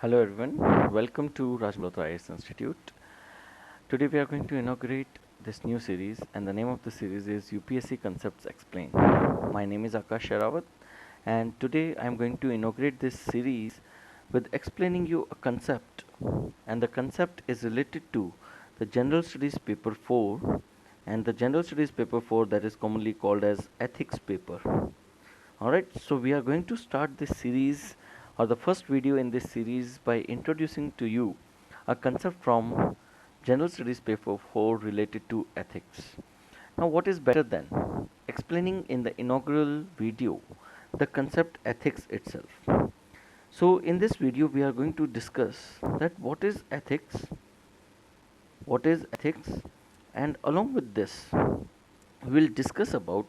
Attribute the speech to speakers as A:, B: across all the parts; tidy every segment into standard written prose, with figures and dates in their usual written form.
A: Hello everyone, welcome to Raj Malhotra IAS Institute. Today we are going to inaugurate this new series and the name of the series is UPSC Concepts Explained. My name is Akash Sherawat and today I am going to inaugurate this series with explaining you a concept, and the concept is related to the General Studies paper 4 and the General Studies paper 4 that is commonly called as ethics paper. Alright, so we are going to start this series or the first video in this series by introducing to you a concept from General Studies paper 4 related to ethics. Now, what is better than explaining in the inaugural video the concept ethics itself? So, in this video, we are going to discuss that what is ethics, and along with this, we will discuss about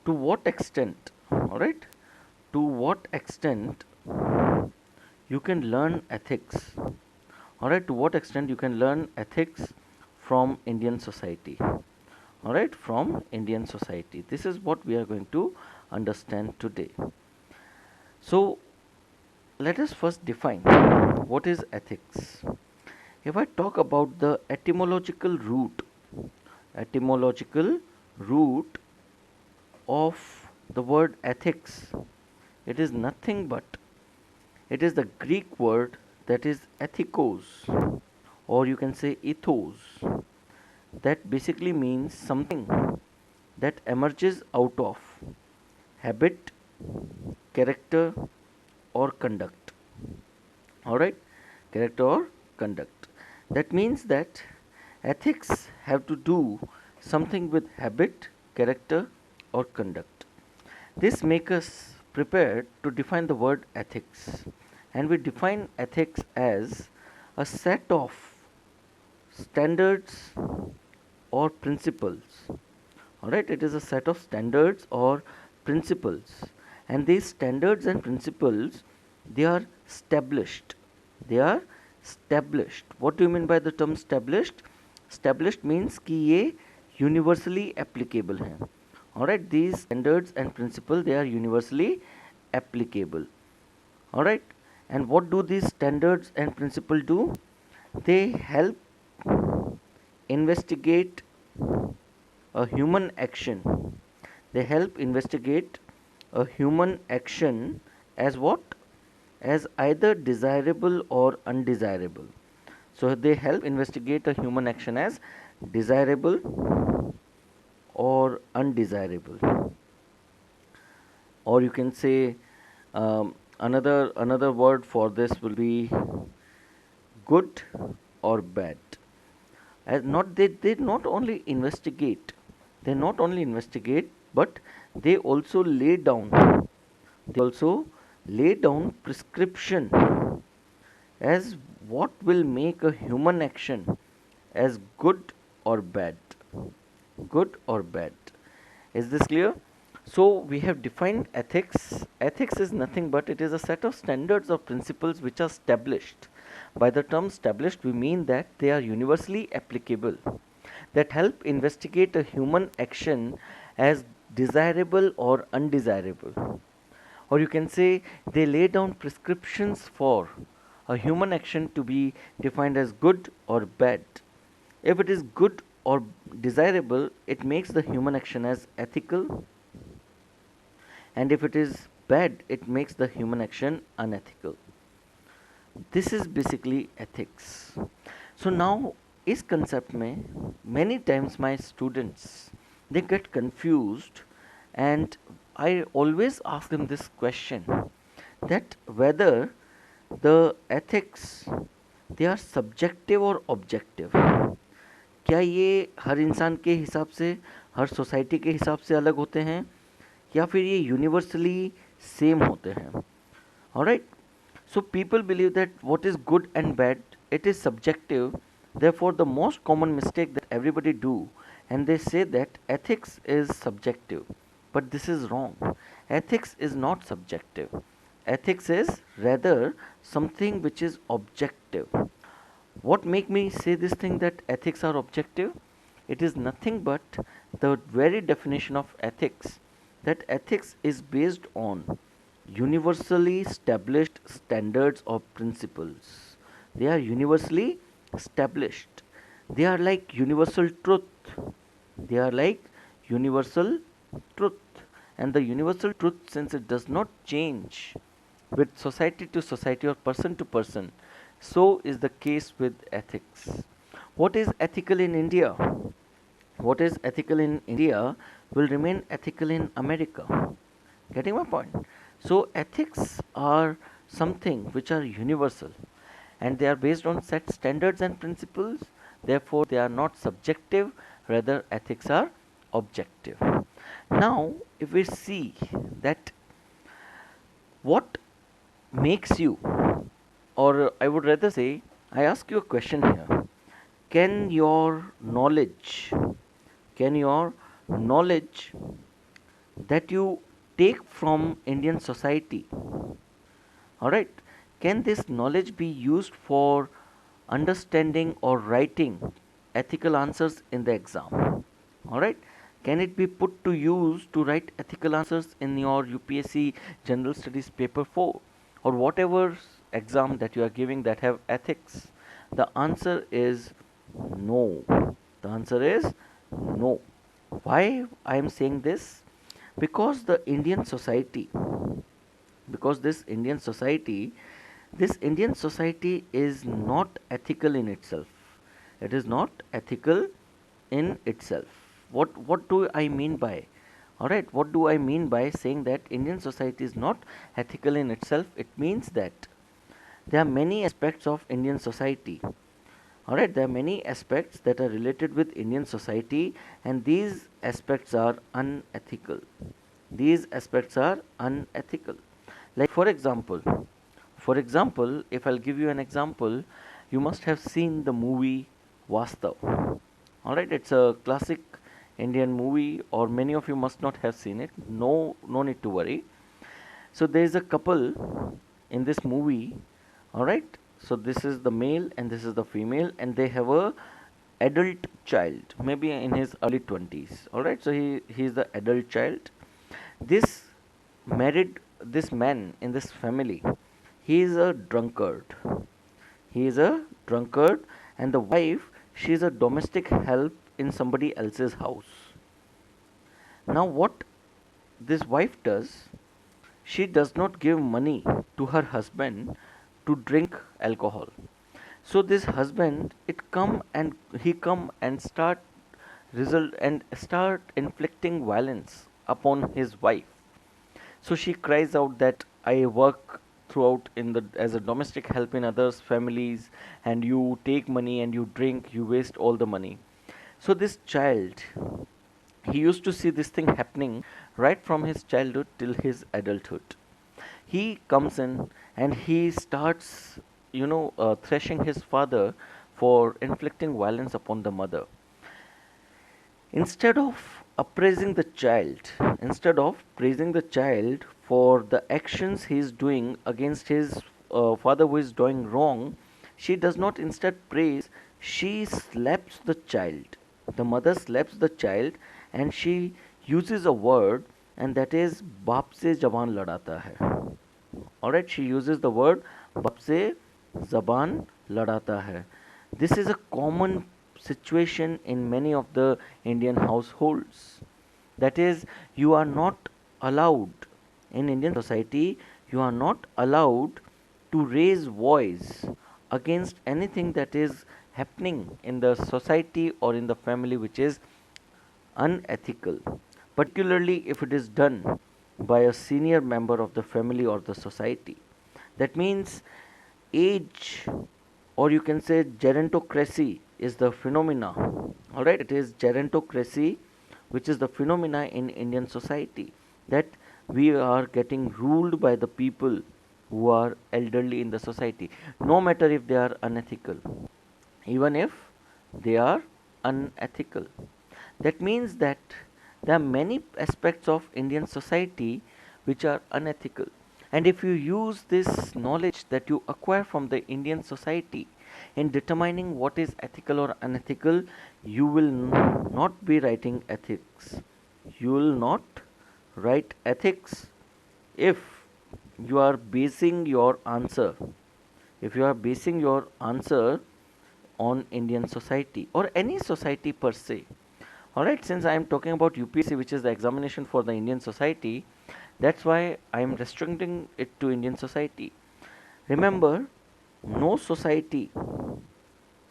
A: to what extent, all right, to what extent you can learn ethics, all right, to what extent you can learn ethics from Indian society, all right, from Indian society. This is what we are going to understand today. So let us first define what is ethics. If I talk about the etymological root of the word ethics, it is nothing but it is the Greek word that is ethikos, or you can say ethos, that basically means something that emerges out of habit, character, or conduct. Alright, character or conduct. That means that ethics have to do something with habit, character, or conduct. This makes us prepared to define the word ethics, and we define ethics as a set of standards or principles. Alright, it is a set of standards or principles, and these standards and principles, they are established. They are established. What do you mean by the term established? Established means कि ये universally applicable हैं. Alright, these standards and principles, they are universally applicable. Alright, and what do these standards and principles do? They help investigate a human action. They help investigate a human action as what? As either desirable or undesirable. So they help investigate a human action as desirable or undesirable. Or you can say another word for this will be good or bad. As not they not only investigate, but they also lay down prescription as what will make a human action as good or bad. Good or bad. Is this clear? So we have defined ethics. Ethics is nothing but it is a set of standards or principles which are established. By the term established, we mean that they are universally applicable, that help investigate a human action as desirable or undesirable. Or you can say they lay down prescriptions for a human action to be defined as good or bad. If it is good or desirable, it makes the human action as ethical, and if it is bad, it makes the human action unethical. This is basically ethics. So now इस concept में many times my students they get confused, and I always ask them this question, that whether the ethics they are subjective or objective. क्या ये हर इंसान के हिसाब से, हर society के हिसाब से अलग होते हैं, या फिर ये यूनिवर्सली सेम होते हैं? Alright, so people believe that what is good and bad, it is subjective. Therefore the most common mistake that everybody do, and they say that ethics is subjective, but this is wrong. Ethics is not subjective. Ethics is rather something which is objective. What make me say this thing that ethics are objective? It is nothing but the very definition of ethics, that ethics is based on universally established standards or principles. They are universally established. They are like universal truth. They are like universal truth. And the universal truth, since it does not change with society to society or person to person, so is the case with ethics. What is ethical in India? What is ethical in India will remain ethical in America. Getting my point? So, ethics are something which are universal and they are based on set standards and principles. Therefore, they are not subjective, rather, ethics are objective. Now, if we see that what makes you, or I would rather say, I ask you a question here. Can your knowledge, can your knowledge that you take from Indian society, alright, can this knowledge be used for understanding or writing ethical answers in the exam? Alright, can it be put to use to write ethical answers in your UPSC General Studies paper 4 or whatever exam that you are giving that have ethics? The answer is no. The answer is no. Why I am saying this? Because the Indian society, because this Indian society is not ethical in itself. It is not ethical in itself. What do I mean by, all right, what do I mean by saying that Indian society is not ethical in itself? It means that there are many aspects of Indian society. All right, there are many aspects that are related with Indian society, and these aspects are unethical. These aspects are unethical. Like for example, if I'll give you an example, you must have seen the movie Vastav. All right, it's a classic Indian movie, or many of you must not have seen it. No, no need to worry. So there is a couple in this movie. All right, so this is the male and this is the female, and they have a adult child, maybe in his early 20s. All right, so he is the adult child. This married, this man in this family, he is a drunkard. He is a drunkard, and the wife, she is a domestic help in somebody else's house. Now, what this wife does, she does not give money to her husband to drink alcohol. So this husband, it come and he come and start inflicting violence upon his wife. So she cries out that I work throughout in the as a domestic help in others' families, and you take money and you drink, you waste all the money. So this child, he used to see this thing happening right from his childhood till his adulthood. He comes in and he starts, thrashing his father for inflicting violence upon the mother. Instead of appraising the child, instead of praising the child for the actions he is doing against his father who is doing wrong, she does not instead praise, she slaps the child. The mother slaps the child and she uses a word, and that is बाप से जबान लड़ाता है. Alright, she uses the word बाप से जबान लड़ाता है. This is a common situation in many of the Indian households. That is, you are not allowed in Indian society, you are not allowed to raise voice against anything that is happening in the society or in the family which is unethical, particularly if it is done by a senior member of the family or the society. That means age, or you can say gerontocracy, is the phenomena. All right, it is gerontocracy which is the phenomena in Indian society, that we are getting ruled by the people who are elderly in the society, no matter if they are unethical, even if they are unethical. That means that there are many aspects of Indian society which are unethical. And if you use this knowledge that you acquire from the Indian society in determining what is ethical or unethical, you will not be writing ethics. You will not write ethics if you are basing your answer, if you are basing your answer on Indian society or any society per se. Alright, since I am talking about UPSC, which is the examination for the Indian society, that's why I am restricting it to Indian society. Remember, no society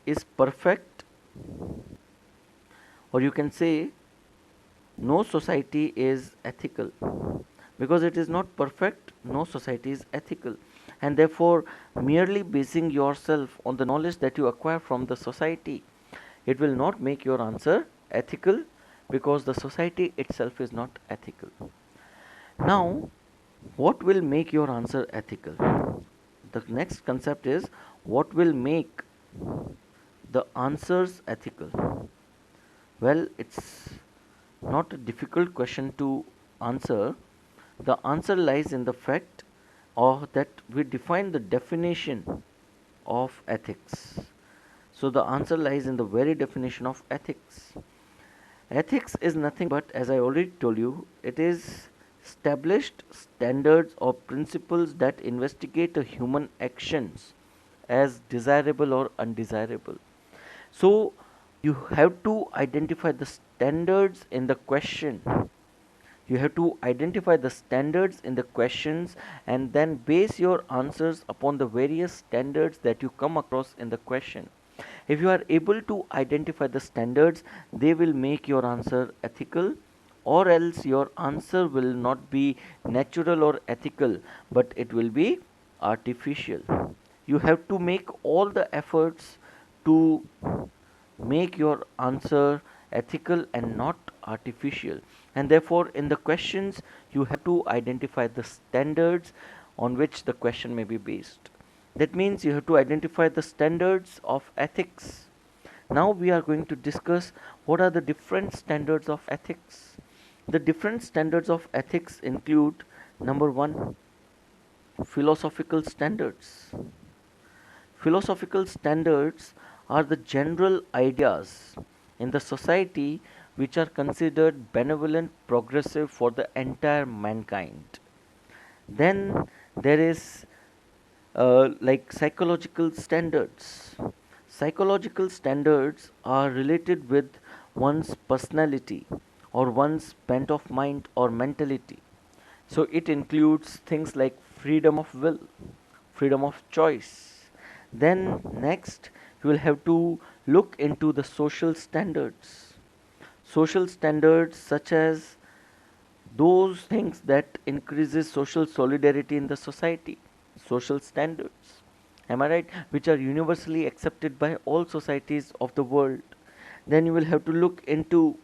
A: is perfect, or you can say no society is ethical, because it is not perfect. No society is ethical, and therefore merely basing yourself on the knowledge that you acquire from the society, it will not make your answer ethical, because the society itself is not ethical. Now, what will make your answer ethical? The next concept is, what will make the answers ethical? Well, it's not a difficult question to answer. The answer lies in the fact or that we define the definition of ethics. So the answer lies in the very definition of ethics. Ethics is nothing but, as I already told you, it is established standards or principles that investigate a human actions as desirable or undesirable. So you have to identify the standards in the question. You have to identify the standards in the questions and then base your answers upon the various standards that you come across in the question. If you are able to identify the standards, they will make your answer ethical, or else your answer will not be natural or ethical, but it will be artificial. You have to make all the efforts to make your answer ethical and not artificial. And therefore, in the questions, you have to identify the standards on which the question may be based. That means you have to identify the standards of ethics. Now we are going to discuss what are the different standards of ethics. The different standards of ethics include: number one, philosophical standards. Philosophical standards are the general ideas in the society which are considered benevolent, progressive for the entire mankind. Then there is like psychological standards. Psychological standards are related with one's personality or one's bent of mind or mentality. So it includes things like freedom of will, freedom of choice. Then next, you will have to look into the social standards. Social standards such as those things that increases social solidarity in the society. Social standards, am I right, which are universally accepted by all societies of the world. Then you will have to look into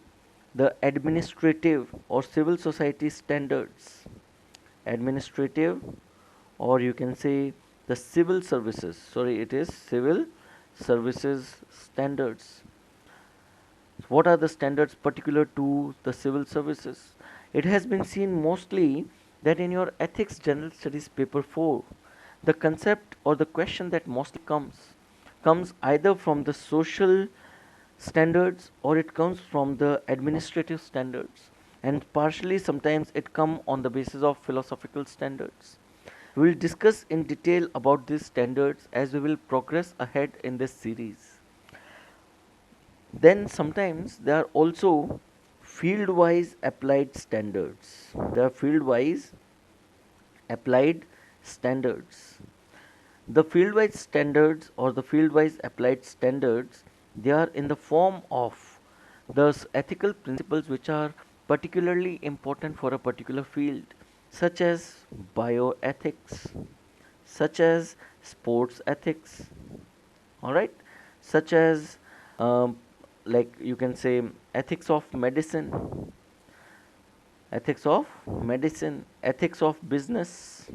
A: the administrative or civil society standards. Administrative, or you can say the civil services, sorry, it is civil services standards. What are the standards particular to the civil services? It has been seen mostly that in your ethics general studies paper 4, the concept or the question that mostly comes either from the social standards or it comes from the administrative standards, and partially sometimes it come on the basis of philosophical standards. We will discuss in detail about these standards as we will progress ahead in this series. Then sometimes there are also field wise applied standards. There are field wise applied standards. The field wise standards or the field wise applied standards, they are in the form of those ethical principles which are particularly important for a particular field, such as bioethics, such as sports ethics, all right, such as um, like you can say ethics of medicine, ethics of medicine, ethics of business,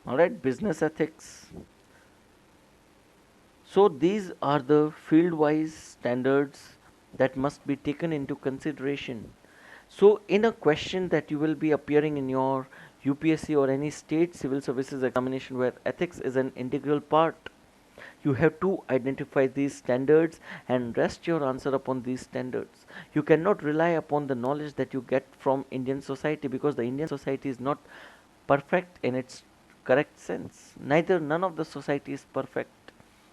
A: all right, business ethics. So these are the field wise standards that must be taken into consideration. So in a question that you will be appearing in your UPSC or any state civil services examination where ethics is an integral part, you have to identify these standards and rest your answer upon these standards. You cannot rely upon the knowledge that you get from Indian society, because the Indian society is not perfect in its correct sense. Neither none of the society is perfect.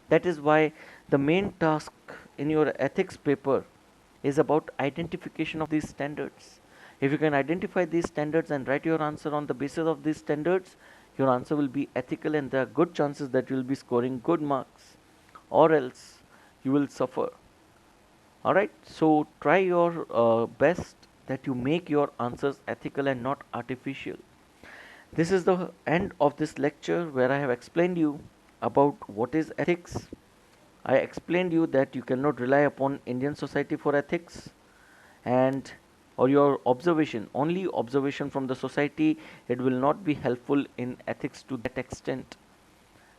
A: That is why the main task in your ethics paper is about identification of these standards. If you can identify these standards and write your answer on the basis of these standards, your answer will be ethical and there are good chances that you will be scoring good marks, or else you will suffer. Alright, so try your best that you make your answers ethical and not artificial. This is the end of this lecture where I have explained you about what is ethics. I explained you that you cannot rely upon Indian society for ethics, and or your observation, only observation from the society, it will not be helpful in ethics to that extent.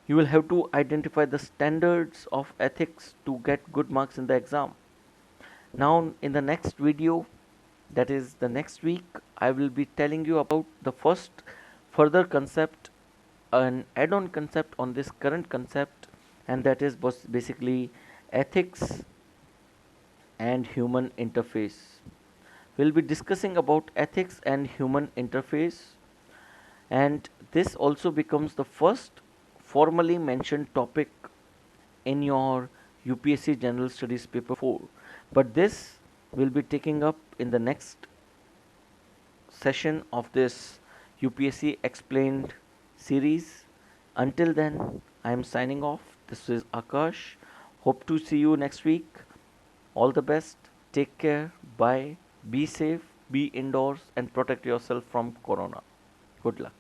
A: You will have to identify the standards of ethics to get good marks in the exam. Now in the next video, that is the next week, I will be telling you about the first further concept, an add-on concept on this current concept, and that is basically ethics and human interface. We'll be discussing about ethics and human interface, and this also becomes the first formally mentioned topic in your UPSC General Studies paper 4. But this will be taking up in the next session of this UPSC Explained series. Until then, I am signing off. This is Akash. Hope to see you next week. All the best. Take care. Bye. Be safe. Be indoors and protect yourself from corona. Good luck.